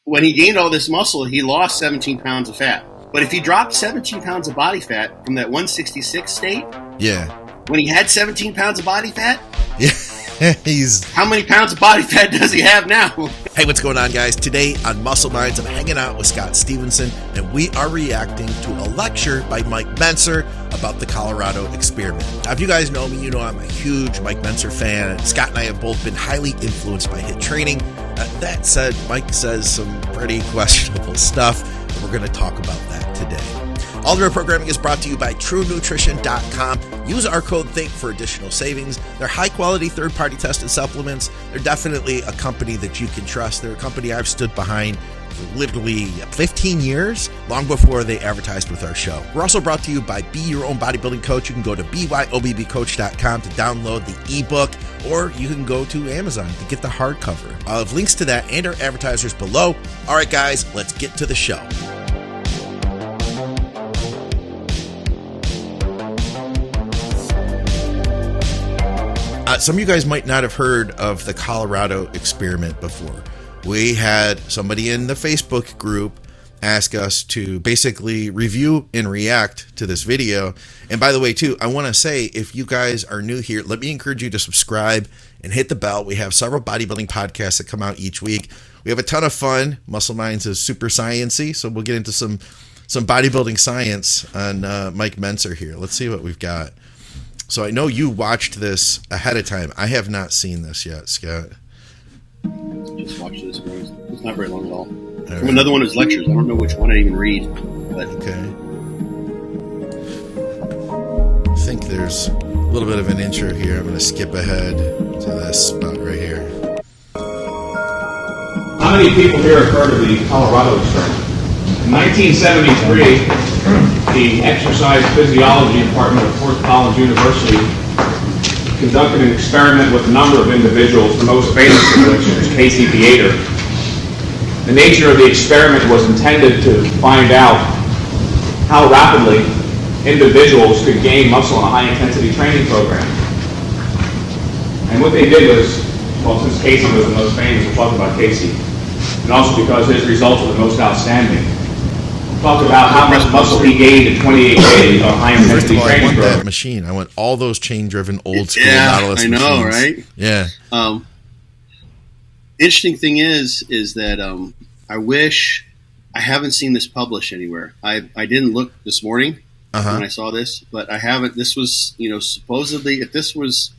when he gained all this muscle, he lost 17 pounds of fat. But if he dropped 17 pounds of body fat from that 166 state, when he had 17 pounds of body fat, how many pounds of body fat does he have now? Hey, what's going on, guys? Today on Muscle Minds, I'm hanging out with Scott Stevenson, and we are reacting to a lecture by Mike Mentzer about the Colorado experiment. Now, if you guys know me, you know I'm a huge Mike Mentzer fan. Scott and I have both been highly influenced by HIIT training. That said, Mike says some pretty questionable stuff, and we're going to talk about that today. All of our programming is brought to you by TrueNutrition.com. Use our code THINK for additional savings. They're high-quality, third-party tested supplements. They're definitely a company that you can trust. They're a company I've stood behind for literally 15 years, long before they advertised with our show. We're also brought to you by Be Your Own Bodybuilding Coach. You can go to BYOBBcoach.com to download the ebook, or you can go to Amazon to get the hardcover. I'll have links to that and our advertisers below. All right, guys, let's get to the show. Some of you guys might not have heard of the Colorado experiment before. We had somebody in the Facebook group ask us to basically review and react to this video. And by the way, too, I want to say, if you guys are new here, let me encourage you to subscribe and hit the bell. We have several bodybuilding podcasts that come out each week. We have a ton of fun. Muscle Minds is super science-y, so we'll get into some bodybuilding science on Mike Mentzer here. Let's see what we've got. So I know you watched this ahead of time. I have not seen this yet, Scott. Just watched this. It's not very long at all. From another one of his lectures. I don't know which one I even read. But. Okay. I think there's a little bit of an intro here. I'm going to skip ahead to this spot right here. How many people here have heard of the Colorado experiment? In 1973, the Exercise Physiology Department of Fort Collins University conducted an experiment with a number of individuals, the most famous of which was Casey Viator. The nature of the experiment was intended to find out how rapidly individuals could gain muscle in a high-intensity training program. And what they did was, well, since Casey was the most famous, we'll talk about Casey, and also because his results were the most outstanding. Talk about how much muscle he gained in 28 days on high-intensity training. I want that machine. I want all those chain-driven, old-school Nautilus machines. I know, right? Yeah. Interesting thing is that I wish I haven't seen this published anywhere. I didn't look this morning when I saw this, but I haven't. This was, supposedly, if this was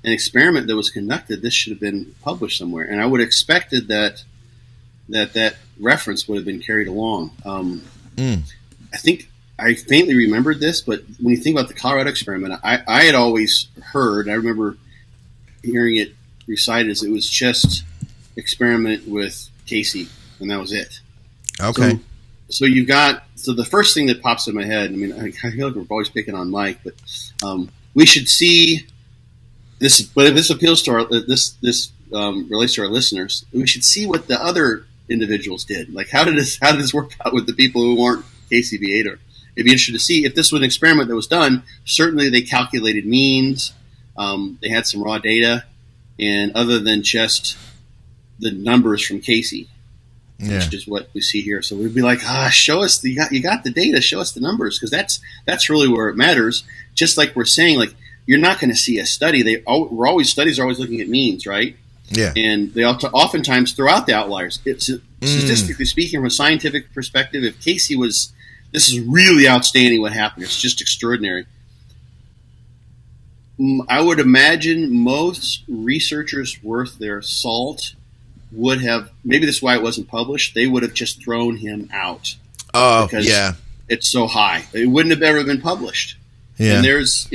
an experiment that was conducted, this should have been published somewhere. And I would have expected that reference would have been carried along. I think I faintly remembered this, but when you think about the Colorado experiment, I had always heard, I remember hearing it recited as it was just experiment with Casey, and that was it. Okay. So you've got, the first thing that pops in my head, I mean, I feel like we're always picking on Mike, but we should see this, but if this appeals to our, this relates to our listeners, we should see what the other individuals did. Like, how did this work out with the people who weren't Casey Viator? It'd be interesting to see if this was an experiment that was done. Certainly, they calculated means. They had some raw data, and other than just the numbers from Casey, which is what we see here. So we'd be like, show us you got the data. Show us the numbers, because that's really where it matters. Just like we're saying, like, you're not going to see a study. Studies are always looking at means, right? Yeah, and they oftentimes throw out the outliers. Statistically speaking, from a scientific perspective, if Casey this is really outstanding what happened. It's just extraordinary. I would imagine most researchers worth their salt would have, maybe this is why it wasn't published, they would have just thrown him out. Oh, because yeah. It's so high. It wouldn't have ever been published. Yeah. And there's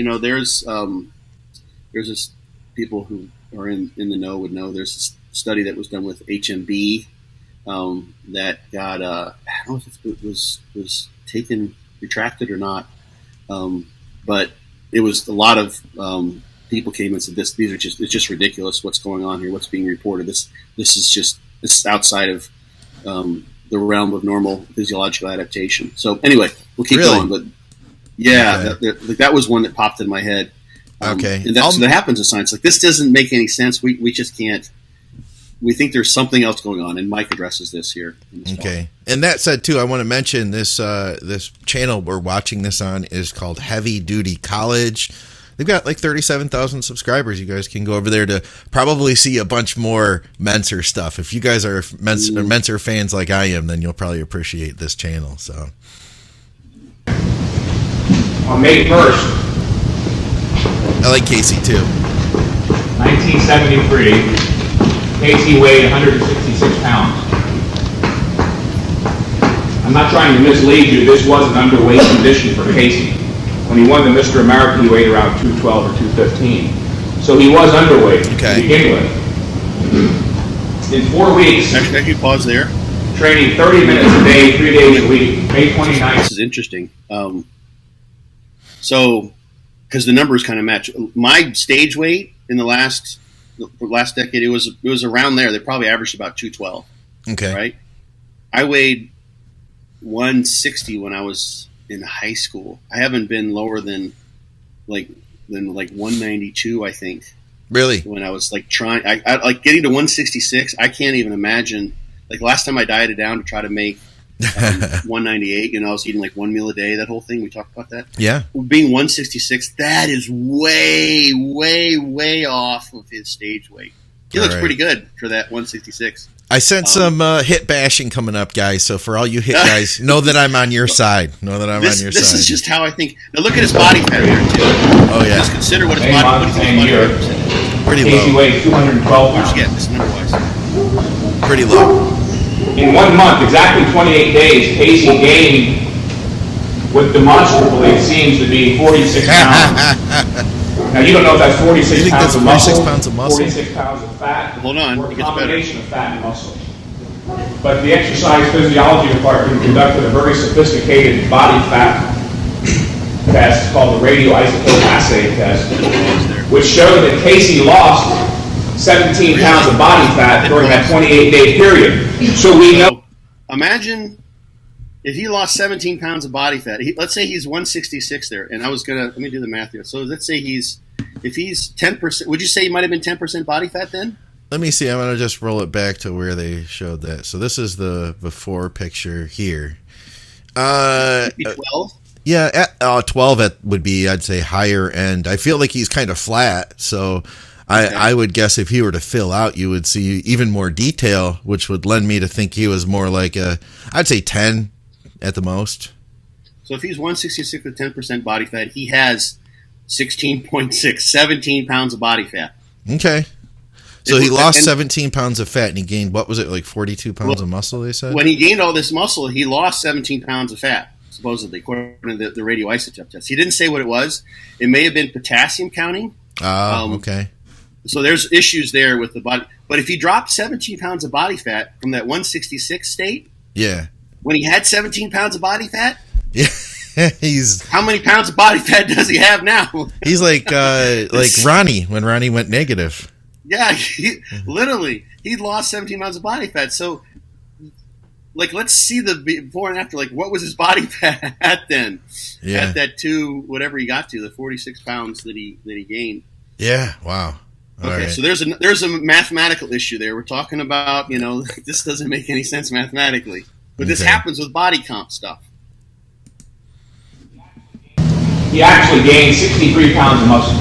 this, people who are in the know would know, there's a study that was done with HMB that got, I don't know if it was taken, retracted or not, but it was a lot of people came and said, it's just ridiculous what's going on here, what's being reported. This is outside of the realm of normal physiological adaptation. So anyway, we'll keep going. But yeah, that was one that popped in my head. Okay. And that happens in science. Like, this doesn't make any sense. We just can't we think there's something else going on, and Mike addresses this here. Okay. And that said, too, I want to mention this this channel we're watching this on is called Heavy Duty College. They've got like 37,000 subscribers. You guys can go over there to probably see a bunch more Mentzer stuff. If you guys are Mentzer fans like I am, then you'll probably appreciate this channel. So On May 1st, I like Casey too. 1973, Casey weighed 166 pounds. I'm not trying to mislead you. This was an underweight condition for Casey. When he won the Mr. America, he weighed around 212 or 215. So he was underweight to begin with. In 4 weeks, actually pause there. Training 30 minutes a day, 3 days a week. May 29th. This is interesting. So, because the numbers kind of match. My stage weight in the last decade, it was around there. They probably averaged about 212. Okay. Right? I weighed 160 when I was in high school. I haven't been lower than like 192, I think. Really? When I was like trying, I like getting to 166. I can't even imagine. Like last time I dieted down to try to make 198. I was eating like one meal a day. That whole thing, we talked about that. Yeah. Being 166, that is way, way, way off of his stage weight. He looks pretty good for that 166. I sense some hit bashing coming up, guys. So for all you hit guys, know that I'm on your side. Know that I'm on your side. This is just how I think. Now look at his body fat there too. Oh yeah. Just consider what his body fat is. Pretty low. Casey weighed 212 pounds. Yeah, this number-wise. Pretty low. In 1 month, exactly 28 days, Casey gained what demonstrably seems to be 46 pounds. Now, you don't know if that's 46 pounds of muscle, 46 pounds of fat, hold on, or a combination of fat and muscle. But the exercise physiology department conducted a very sophisticated body fat test called the radioisotope assay test, which showed that Casey lost 17 pounds of body fat during that 28-day period. So we know. Imagine if he lost 17 pounds of body fat. Let's say he's 166 there, and let me do the math here. So let's say if he's 10%, would you say he might have been 10% body fat then? Let me see. I'm going to just roll it back to where they showed that. So this is the before picture here. 12? Yeah, 12 would be, I'd say, higher end. I feel like he's kind of flat, so I would guess if he were to fill out, you would see even more detail, which would lend me to think he was more like I'd say 10 at the most. So if he's 166 with 10% body fat, he has 16.6, 17 pounds of body fat. Okay. So he lost 17 pounds of fat, and he gained, what was it, like 42 pounds of muscle, they said? When he gained all this muscle, he lost 17 pounds of fat, supposedly, according to the radioisotope test. He didn't say what it was. It may have been potassium counting. Okay. So there's issues there with the body. But if he dropped 17 pounds of body fat from that 166 state, when he had 17 pounds of body fat, how many pounds of body fat does he have now? He's like Ronnie when Ronnie went negative. Yeah, he lost 17 pounds of body fat. So, like, let's see the before and after. Like, what was his body fat at then? Yeah. At that whatever he got to, the 46 pounds that he gained. Yeah. Wow. All right. So there's a mathematical issue there. We're talking about, this doesn't make any sense mathematically, but this happens with body comp stuff. He actually gained 63 pounds of muscle.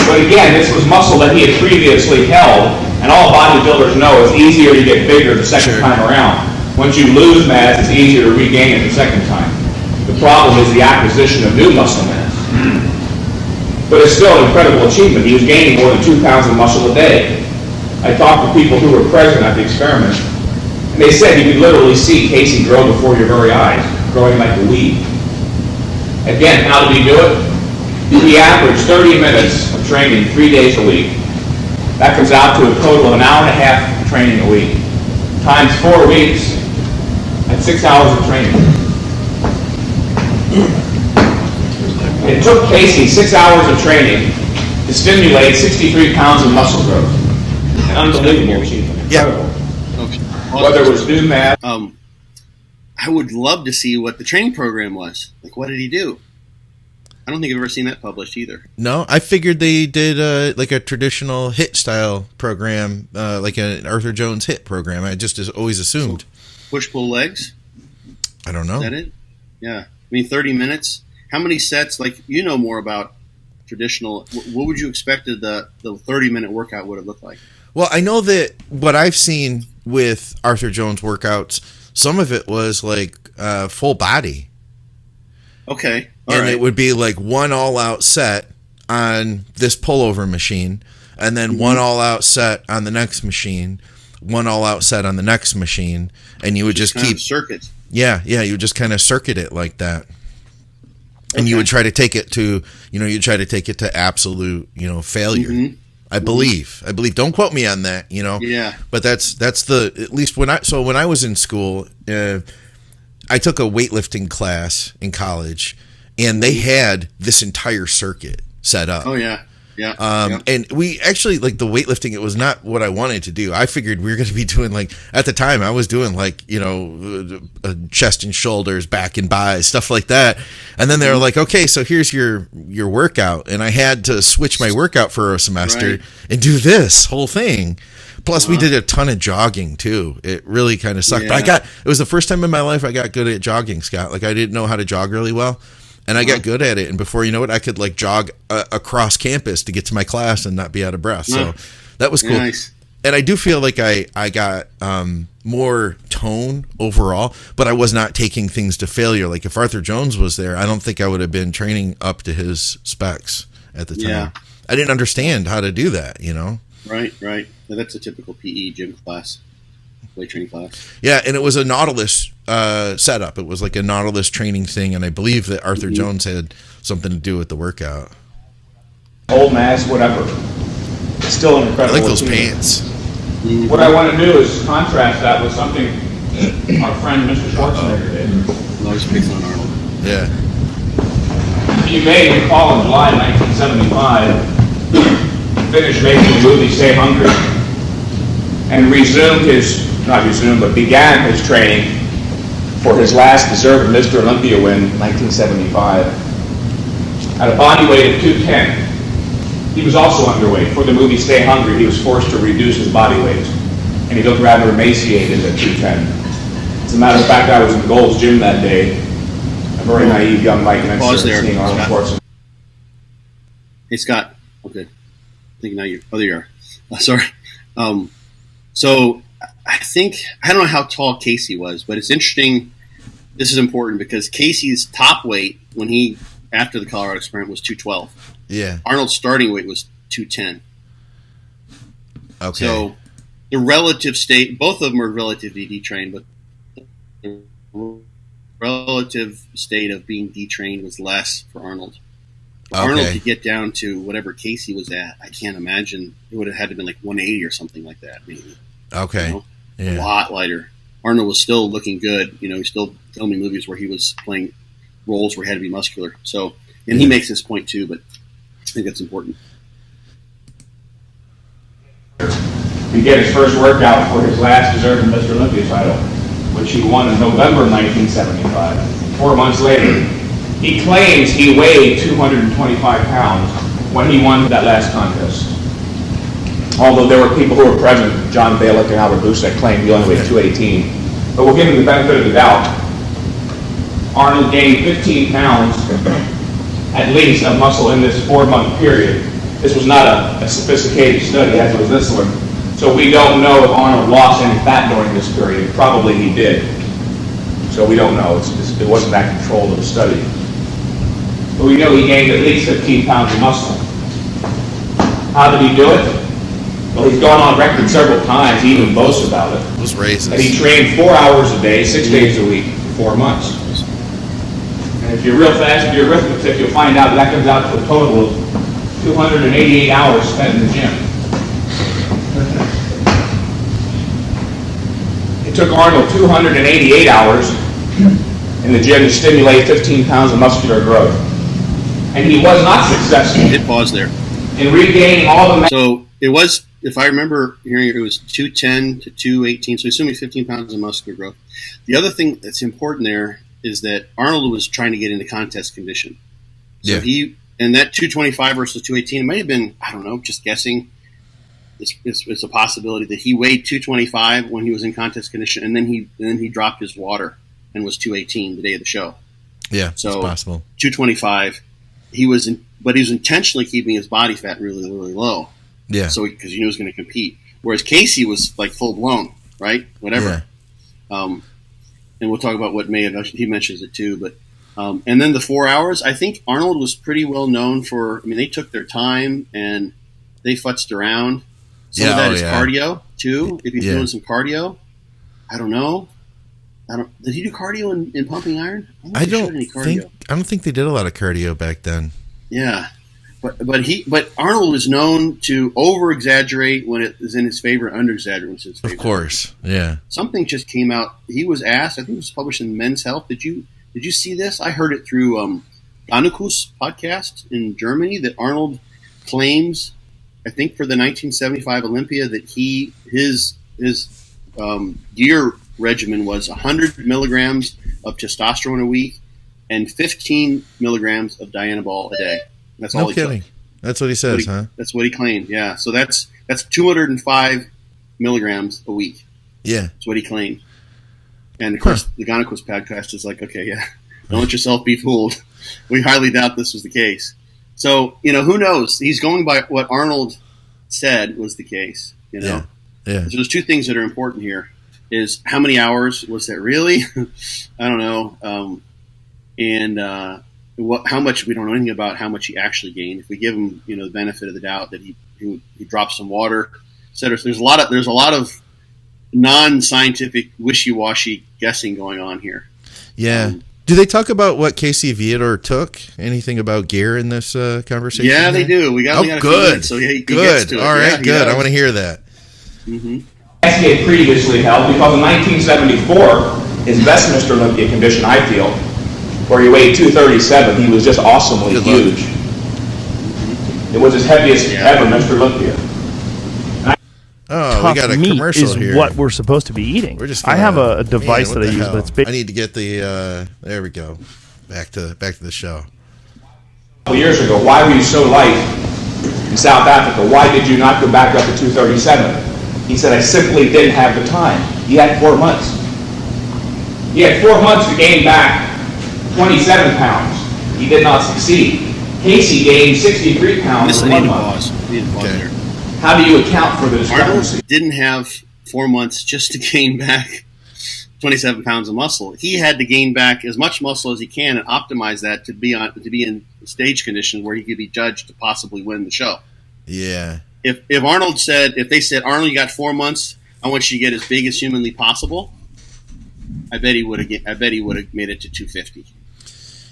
But again, this was muscle that he had previously held, and all bodybuilders know it's easier to get bigger the second time around. Once you lose mass, it's easier to regain it the second time. The problem is the acquisition of new muscle mass. But it's still an incredible achievement. He was gaining more than 2 pounds of muscle a day. I talked to people who were present at the experiment, and they said you could literally see Casey grow before your very eyes, growing like a weed. Again, how did he do it? He averaged 30 minutes of training 3 days a week. That comes out to a total of an hour and a half of training a week. Times 4 weeks, that's 6 hours of training. It took Casey 6 hours of training to stimulate 63 pounds of muscle growth. An unbelievable achievement. Incredible. Okay. Whether it was new mass. I would love to see what the training program was. Like, what did he do? I don't think I've ever seen that published either. No, I figured they did like a traditional HIIT style program, like an Arthur Jones HIIT program. I just always assumed. Push-pull legs? I don't know. Is that it? Yeah. I mean, 30 minutes. How many sets? Like, you know more about traditional. What would you expect the 30-minute workout would have looked like? Well, I know that what I've seen with Arthur Jones workouts, some of it was like full body. Okay. And it would be like one all-out set on this pullover machine, and then one all-out set on the next machine, one all-out set on the next machine, and you would just keep circuits. Yeah, you would just kind of circuit it like that. And you would try to take it to, absolute, failure. Mm-hmm. I believe. Don't quote me on that, Yeah. But that's at least when I was in school, I took a weightlifting class in college, and they had this entire circuit set up. Oh yeah. Yeah. And we actually, like, the weightlifting, it was not what I wanted to do. I figured we were going to be doing, like, at the time I was doing, like, chest and shoulders, back and buys, stuff like that. And then they were like, okay, so here's your workout. And I had to switch my workout for a semester and do this whole thing. Plus, we did a ton of jogging too. It really kind of sucked. Yeah. But it was the first time in my life I got good at jogging, Scott. Like, I didn't know how to jog really well. And I got good at it, and before you know it, I could like jog across campus to get to my class and not be out of breath. So that was cool. Nice. And I do feel like I got more tone overall, but I was not taking things to failure. Like if Arthur Jones was there, I don't think I would have been training up to his specs at the time. Yeah. I didn't understand how to do that, Right. Now, that's a typical PE gym class. Weight training class. Yeah, and it was a Nautilus setup. It was like a Nautilus training thing, and I believe that Arthur Jones had something to do with the workout. Old mass, whatever. It's still an incredible. I like those pants. What I want to do is contrast that with something our friend Mr. Schwarzenegger did. Always picks on Arnold. Yeah. You may recall in July 1975, finished making the movie Stay Hungry, and began his training for his last deserved Mr. Olympia win in 1975. At a body weight of 210, he was also underweight. For the movie Stay Hungry, he was forced to reduce his body weight, and he looked rather emaciated at 210. As a matter of fact, I was in Gold's Gym that day, a very naive young Mike Mentzer seeing Arnold Schwarzenegger. Hey, Scott. Okay. I think now you are. Sorry. So I don't know how tall Casey was, but it's interesting. This is important because Casey's top weight after the Colorado experiment was 212. Yeah. Arnold's starting weight was 210. Okay. So the relative state, both of them are relatively detrained, but the relative state of being detrained was less for Arnold. For Arnold to get down to whatever Casey was at, I can't imagine. It would have had to been like 180 or something like that, maybe. Okay. A lot lighter. Arnold was still looking good. He's still filming movies where he was playing roles where he had to be muscular. So, and he makes this point too, but I think that's important. He get his first workout for his last deserved Mr. Olympia title, which he won in November 1975. 4 months later, he claims he weighed 225 pounds when he won that last contest. Although there were people who were present, John Balick and Albert Busek claimed he only weighed 218. But we'll give him the benefit of the doubt. Arnold gained 15 pounds, at least, of muscle in this 4-month period. This was not a sophisticated study, as was this one. So we don't know if Arnold lost any fat during this period. Probably he did. So we don't know. It wasn't that controlled of a study. But we know he gained at least 15 pounds of muscle. How did he do it? Well, he's gone on record several times. He even boasts about it. Those raises. And he trained 4 hours a day, 6 days a week, for 4 months. And if you're real fast with your arithmetic, you'll find out that comes out to a total of 288 hours spent in the gym. It took Arnold 288 hours in the gym to stimulate 15 pounds of muscular growth. And he was not successful. Hit pause there. In regaining all the... So it was, if I remember hearing it was 210 to 218, so assuming 15 pounds of muscular growth. The other thing that's important there is that Arnold was trying to get into contest condition. So and that 225 versus 218, it might have been, I don't know, just guessing. It's a possibility that he weighed 225 when he was in contest condition, and then he dropped his water and was 218 the day of the show. Yeah, so it's possible. 225, but he was intentionally keeping his body fat really, really low. Yeah. So because he knew he was going to compete, whereas Casey was like full blown, right? Whatever. Yeah. And we'll talk about what he mentions it too, but. And then the 4 hours, I think Arnold was pretty well known for. I mean, they took their time and they futzed around. Some of that is cardio too. If he's doing some cardio, I don't know. Did he do cardio in pumping iron? I don't think they did a lot of cardio back then. Yeah, but Arnold is known to over exaggerate when it is in his favor, under exaggerate when it's in his favor. Of course, yeah. Something just came out. He was asked. I think it was published in Men's Health. Did you see this? I heard it through Danuku's podcast in Germany that Arnold claims, I think for the 1975 Olympia, that his gear regimen was 100 milligrams of testosterone a week and 15 milligrams of Dianabol a day. That's all. No kidding. That's what he says, huh? That's what he claimed. Yeah. So that's 205 milligrams a week. Yeah. That's what he claimed. And of course, the Danuku's podcast is like, okay, yeah, don't let yourself be fooled. We highly doubt this was the case. So, who knows? He's going by what Arnold said was the case, Yeah. So there's two things that are important here. Is how many hours was that really? I don't know. And how much, we don't know anything about how much he actually gained. If we give him, the benefit of the doubt that he dropped some water, et cetera. So there's a lot of non-scientific, wishy-washy guessing going on here. Yeah. Do they talk about what Casey Viator took? Anything about gear in this conversation? Yeah, they do. We got a few minutes, so he gets to it. All right, good. I want to hear that. Mm-hmm. He had previously held, because in 1974, his best Mr. Olympia condition, I feel, where he weighed 237, he was just awesomely huge. It was his heaviest ever Mr. Olympia. Oh, we got a commercial here. What we're supposed to be eating. I have a device that I use, but it's big. I need to get the. There we go. Back to the show. A couple years ago, why were you so light in South Africa? Why did you not go back up to 237? He said, I simply didn't have the time. He had 4 months. He had 4 months to gain back 27 pounds. He did not succeed. Casey gained 63 pounds in 1 month. Okay. How do you account for the discrepancy? Arnold didn't have 4 months just to gain back 27 pounds of muscle. He had to gain back as much muscle as he can and optimize that to be in stage condition where he could be judged to possibly win the show. Yeah. If they said, Arnold, you got 4 months, I want you to get as big as humanly possible, I bet he would have made it to 250.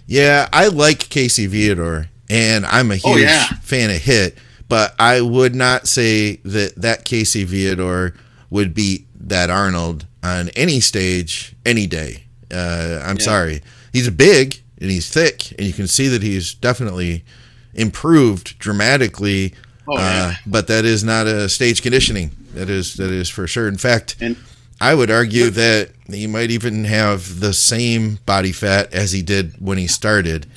Yeah, I like Casey Viator, and I'm a huge fan of HIIT, but I would not say that Casey Viator would beat that Arnold on any stage, any day. I'm sorry. He's big, and he's thick, and you can see that he's definitely improved dramatically. But that is not a stage conditioning. That is for sure. In fact, I would argue that he might even have the same body fat as he did when he started.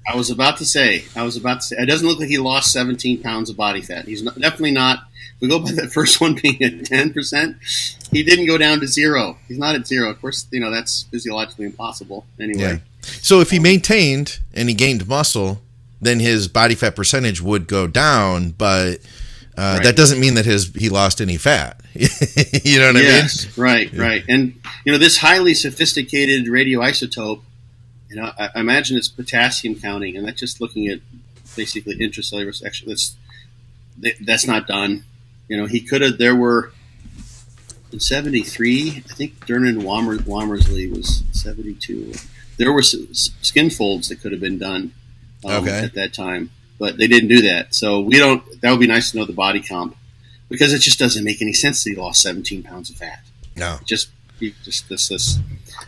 I was about to say, it doesn't look like he lost 17 pounds of body fat. He's definitely not. If we go by that first one being at 10%, he didn't go down to zero. He's not at zero. Of course, that's physiologically impossible anyway. Yeah. So if he maintained and he gained muscle, then his body fat percentage would go down, but that doesn't mean that he lost any fat. You know what I mean? Yes, right. And, this highly sophisticated radioisotope, I imagine it's potassium counting, and that's just looking at basically intracellular section. That's not done. He could have, there were, in 73, I think Dernan Womersley was 72. There were skin folds that could have been done. At that time, but they didn't do that. So that would be nice to know the body comp, because it just doesn't make any sense that he lost 17 pounds of fat. No, just this.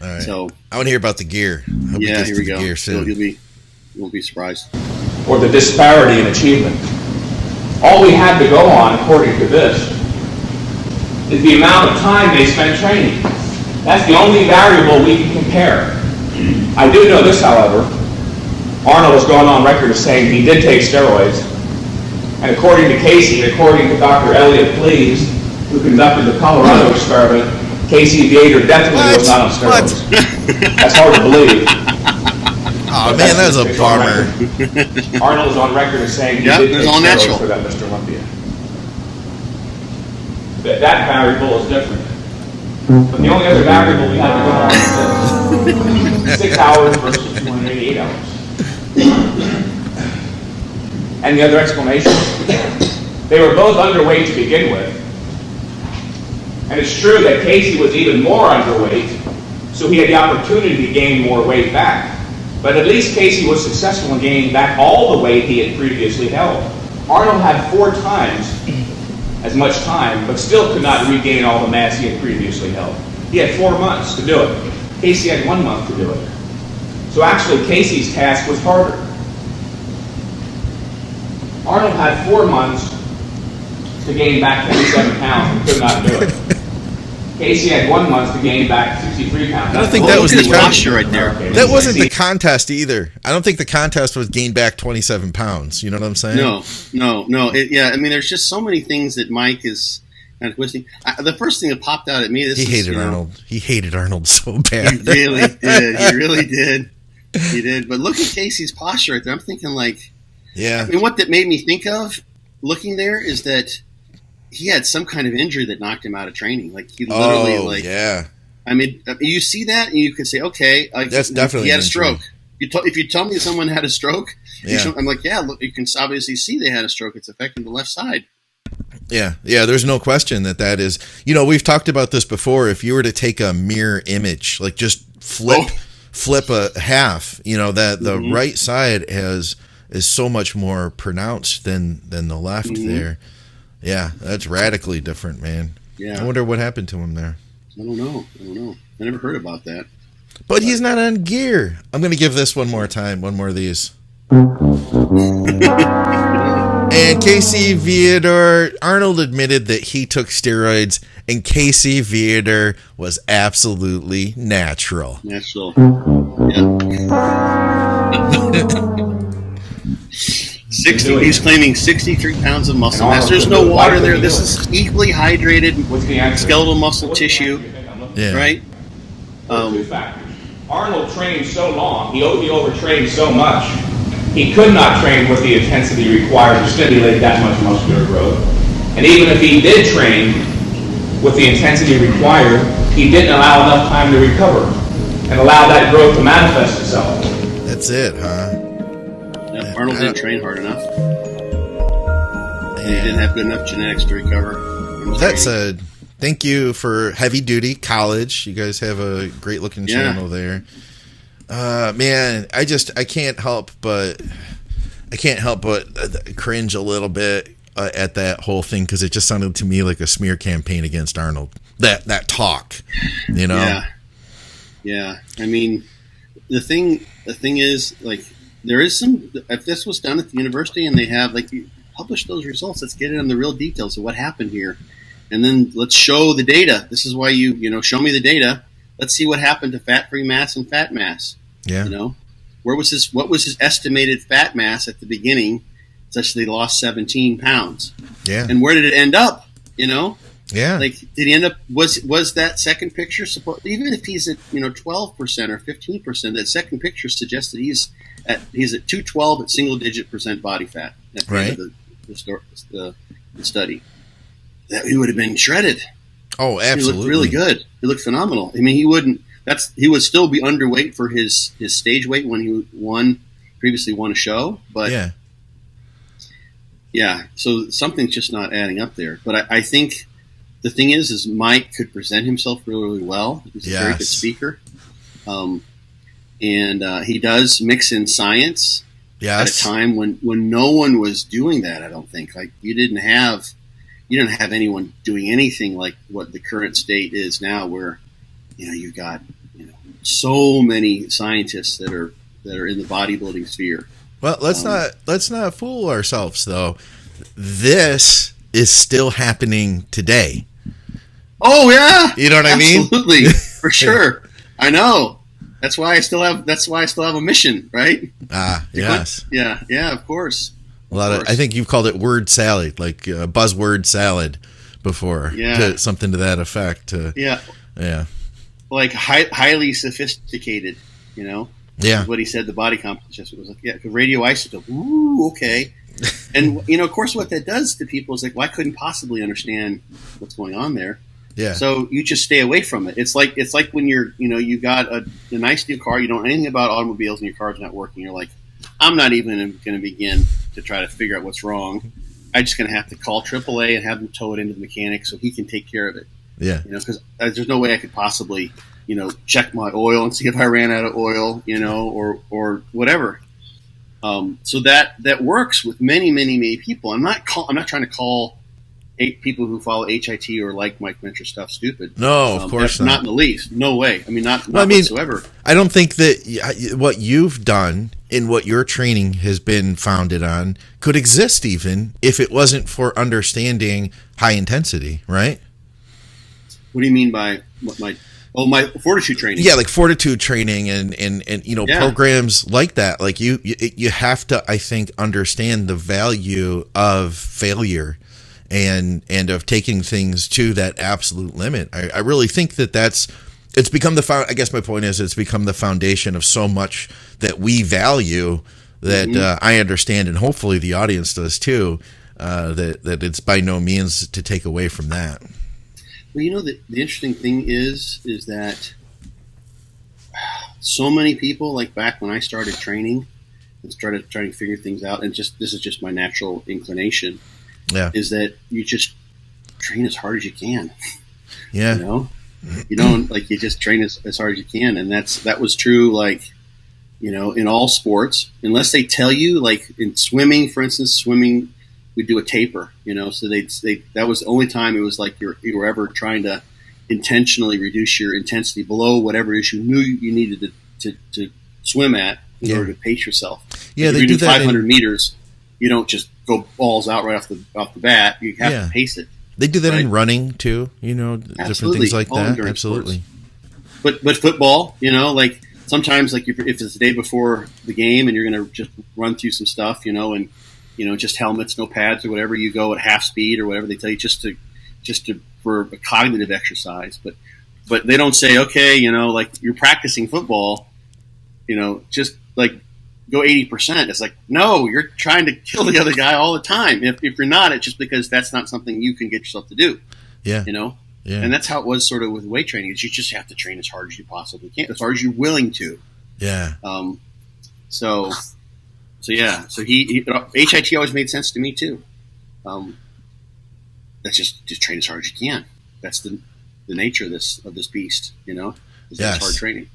All right. So I want to hear about the gear. Here we go. Gear soon. You won't be surprised. Or the disparity in achievement. All we have to go on, according to this, is the amount of time they spend training. That's the only variable we can compare. I do know this, however. Arnold has gone on record as saying he did take steroids. And according to Casey, and according to Dr. Elliott Please, who conducted the Colorado experiment, Casey Viator definitely was not on steroids. That's hard to believe. Oh man, that's a bummer. Arnold is on record as saying he did take steroids for that Mr. Olympia. That variable is different. But the only other variable we have to go on is 6 hours versus 288 hours. And the other explanation, they were both underweight to begin with. And it's true that Casey was even more underweight, so he had the opportunity to gain more weight back. But at least Casey was successful in gaining back all the weight he had previously held. Arnold had 4 times as much time, but still could not regain all the mass he had previously held. He had 4 months to do it. Casey had 1 month to do it. So actually, Casey's task was harder. Arnold had 4 months to gain back 27 pounds and could not do it. Casey had 1 month to gain back 63 pounds. I don't think that was the posture right there. That wasn't the contest either. I don't think the contest was gain back 27 pounds. You know what I'm saying? No. I mean, there's just so many things that Mike is kind of twisting. The first thing that popped out at me, he hated Arnold. He hated Arnold so bad. He really did. He really did. He did. But look at Casey's posture right there. I'm thinking like, yeah. I mean, what that made me think of looking there is that he had some kind of injury that knocked him out of training. Like he literally, yeah. I mean, you see that and you can say, okay, that's definitely he had a stroke. If you tell me someone had a stroke, yeah. I'm like, yeah, look, you can obviously see they had a stroke. It's affecting the left side. Yeah. There's no question that is. You know, we've talked about this before. If you were to take a mirror image, like just flip a half, you know, that the right side is so much more pronounced than the left there. Yeah, that's radically different, man. Yeah. I wonder what happened to him there. I don't know. I never heard about that. But he's not on gear. I'm going to give this one more time. One more of these. And Casey Viator, Arnold admitted that he took steroids, and Casey Viator was absolutely natural. Natural. Yeah. He's claiming 63 pounds of muscle mass. There's no water there. This is equally hydrated skeletal muscle tissue. Yeah. Right? Two factors. Arnold trained so long, he overtrained so much, he could not train with the intensity required to stimulate that much muscular growth. And even if he did train with the intensity required, he didn't allow enough time to recover and allow that growth to manifest itself. That's it, huh? Yeah, Arnold didn't train hard enough. And he didn't have good enough genetics to recover. That said, thank you for Heavy Duty College. You guys have a great looking channel there. Man, I can't help but cringe a little bit at that whole thing, because it just sounded to me like a smear campaign against Arnold. That talk, you know. Yeah. I mean, the thing is, like, there is some. If this was done at the university and they have publish those results, let's get it on the real details of what happened here, and then let's show the data. This is why you show me the data. Let's see what happened to fat-free mass and fat mass. Yeah. What was his estimated fat mass at the beginning, such that he lost 17 pounds? Yeah. And where did it end up? Yeah. Like, did he end up? Was that second picture even if he's at 12% or 15%? That second picture suggests that he's at 212 at single-digit % body fat at the end of the study. That he would have been shredded. Oh, absolutely. He looked really good. He looked phenomenal. I mean, he would still be underweight for his stage weight when he previously won a show, but yeah. So something's just not adding up there. But I think the thing is Mike could present himself really, really well. He's a very good speaker, and he does mix in science at a time when no one was doing that. I don't think you didn't have anyone doing anything like what the current state is now, where you've got so many scientists that are in the bodybuilding sphere. Well, let's not fool ourselves though. This is still happening today. Oh yeah, you know what I mean? Absolutely, for sure. I know. That's why I still have a mission, right? Yes. Yeah, of course. I think you've called it word salad, like buzzword salad before. Yeah. Something to that effect. Yeah. Like highly sophisticated, Yeah. Is what he said, the body composition was like, radioisotope. Ooh, okay. And, of course, what that does to people is like, well, I couldn't possibly understand what's going on there. Yeah. So you just stay away from it. It's like when you're, you got a nice new car, you don't know anything about automobiles and your car's not working. You're like, I'm not even going to begin to try to figure out what's wrong. I'm just going to have to call AAA and have them tow it into the mechanic so he can take care of it. Yeah. Because there's no way I could possibly, check my oil and see if I ran out of oil, or whatever. So that works with many, many, many people. I'm not trying to call people who follow HIT or like Mike Mentzer stuff stupid. No, of course not. Not in the least. No way. I mean, not whatsoever. I don't think that what you've done and what your training has been founded on could exist even if it wasn't for understanding high intensity, right? What do you mean by my Fortitude Training? Yeah, like Fortitude Training and programs like that. Like you have to, I think, understand the value of failure and of taking things to that absolute limit. I really think it's become I guess my point is it's become the foundation of so much that we value that I understand, and hopefully the audience does too, that it's by no means to take away from that. Well, the interesting thing is that so many people, like back when I started training and started trying to figure things out, and this is just my natural inclination, is that you just train as hard as you can. Yeah. You don't you just train as hard as you can. And that was true, in all sports, unless they tell you, like in swimming, for instance, we do a taper, so that was the only time it was like you were ever trying to intentionally reduce your intensity below whatever it is you knew you needed to swim at in order to pace yourself. Yeah, if they you do do 500 meters, you don't just go balls out right off the bat. You have to pace it. They do that in running too, different things like that. Absolutely. Sports. But football, like sometimes, like if it's the day before the game and you're going to just run through some stuff, and just helmets, no pads or whatever, you go at half speed or whatever they tell you just to for a cognitive exercise. But they don't say, okay, like you're practicing football, just like go 80%. It's like, no, you're trying to kill the other guy all the time. If you're not, it's just because that's not something you can get yourself to do. Yeah. Yeah. And that's how it was sort of with weight training, is you just have to train as hard as you possibly can, as hard as you're willing to. Yeah. So HIT always made sense to me too. That's just train as hard as you can. That's the nature of this beast, It's hard training.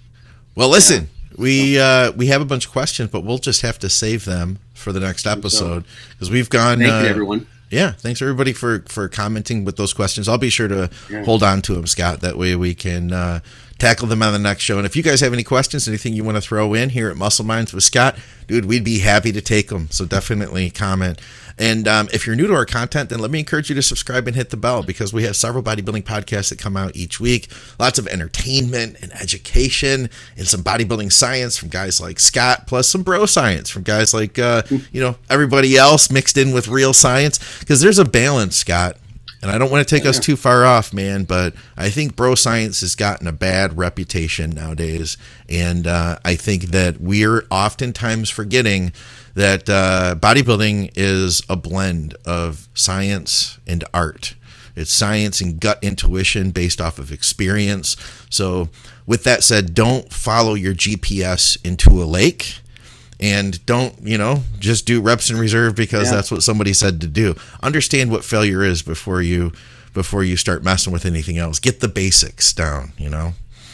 Well, listen, we have a bunch of questions, but we'll just have to save them for the next episode because we've gone. Thank you, everyone. Yeah, thanks everybody for commenting with those questions. I'll be sure to hold on to them, Scott. That way we can tackle them on the next show. And if you guys have any questions, anything you want to throw in here at Muscle Minds with Scott, dude, we'd be happy to take them. So definitely comment. And if you're new to our content, then let me encourage you to subscribe and hit the bell, because we have several bodybuilding podcasts that come out each week. Lots of entertainment and education and some bodybuilding science from guys like Scott, plus some bro science from guys like, everybody else mixed in with real science, because there's a balance, Scott. And I don't want to take us too far off, man, but I think bro science has gotten a bad reputation nowadays. And I think that we're oftentimes forgetting that bodybuilding is a blend of science and art. It's science and gut intuition based off of experience. So with that said, don't follow your GPS into a lake. And don't, just do reps in reserve because that's what somebody said to do. Understand what failure is before you start messing with anything else. Get the basics down,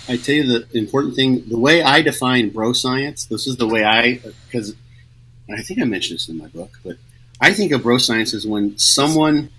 I tell you the important thing, the way I define bro science, this is the way because I think I mentioned this in my book, but I think of bro science as when someone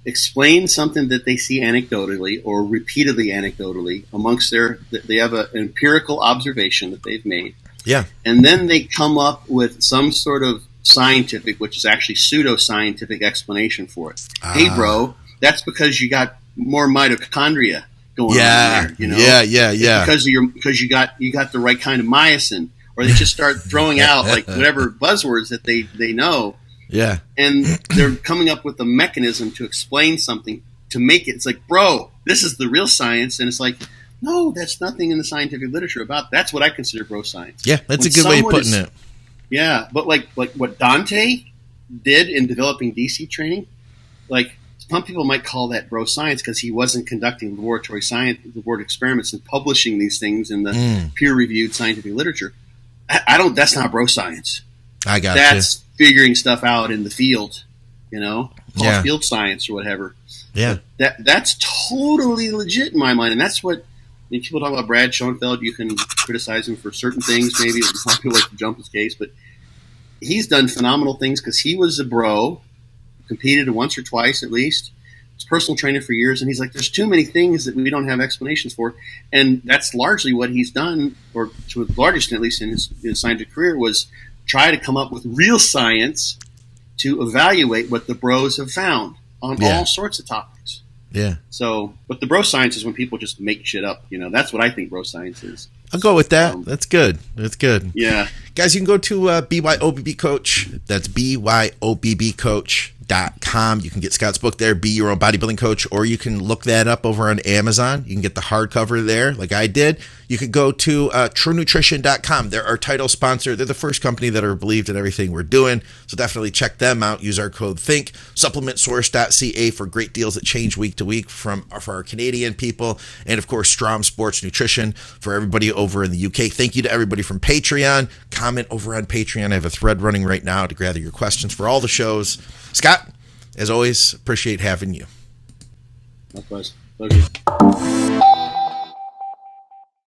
explains something that they see anecdotally or repeatedly anecdotally amongst they have an empirical observation that they've made. Yeah. And then they come up with some sort of scientific, which is actually pseudo-scientific explanation for it. Hey, bro, that's because you got more mitochondria going on there. Because you got the right kind of myosin, or they just start throwing out like whatever buzzwords that they know. Yeah. And they're coming up with a mechanism to explain something to make it. It's like, bro, this is the real science, and it's like, no, that's nothing in the scientific literature about. That's what I consider bro science. Yeah, that's a good way of putting it. Yeah, but like what Dante did in developing DC training, like some people might call that bro science because he wasn't conducting laboratory experiments and publishing these things in the peer-reviewed scientific literature. I don't. That's not bro science. I got That's figuring stuff out in the field, called field science or whatever. Yeah, but that's totally legit in my mind, and that's what. People talk about Brad Schoenfeld. You can criticize him for certain things. Maybe a lot of people like to jump his case, but he's done phenomenal things because he was a bro, competed once or twice at least. He's personal trainer for years, and he's like, there's too many things that we don't have explanations for. And that's largely what he's done, or to the largest extent, at least in his scientific career, was try to come up with real science to evaluate what the bros have found on all sorts of topics. Yeah. So, but the bro science is when people just make shit up. That's what I think bro science is. I'll go with that. That's good. That's good. Yeah. Guys, you can go to BYOBB Coach. That's BYOBBcoach.com. You can get Scott's book there, Be Your Own Bodybuilding Coach, or you can look that up over on Amazon. You can get the hardcover there like I did. You could go to TrueNutrition.com. They're our title sponsor. They're the first company that are believed in everything we're doing, so definitely check them out. Use our code THINK. SupplementSource.ca for great deals that change week to week for our Canadian people. And, of course, STROM Sports Nutrition for everybody over in the UK. Thank you to everybody from Patreon. Comment over on Patreon. I have a thread running right now to gather your questions for all the shows. Scott, as always, appreciate having you. Likewise. Thank you.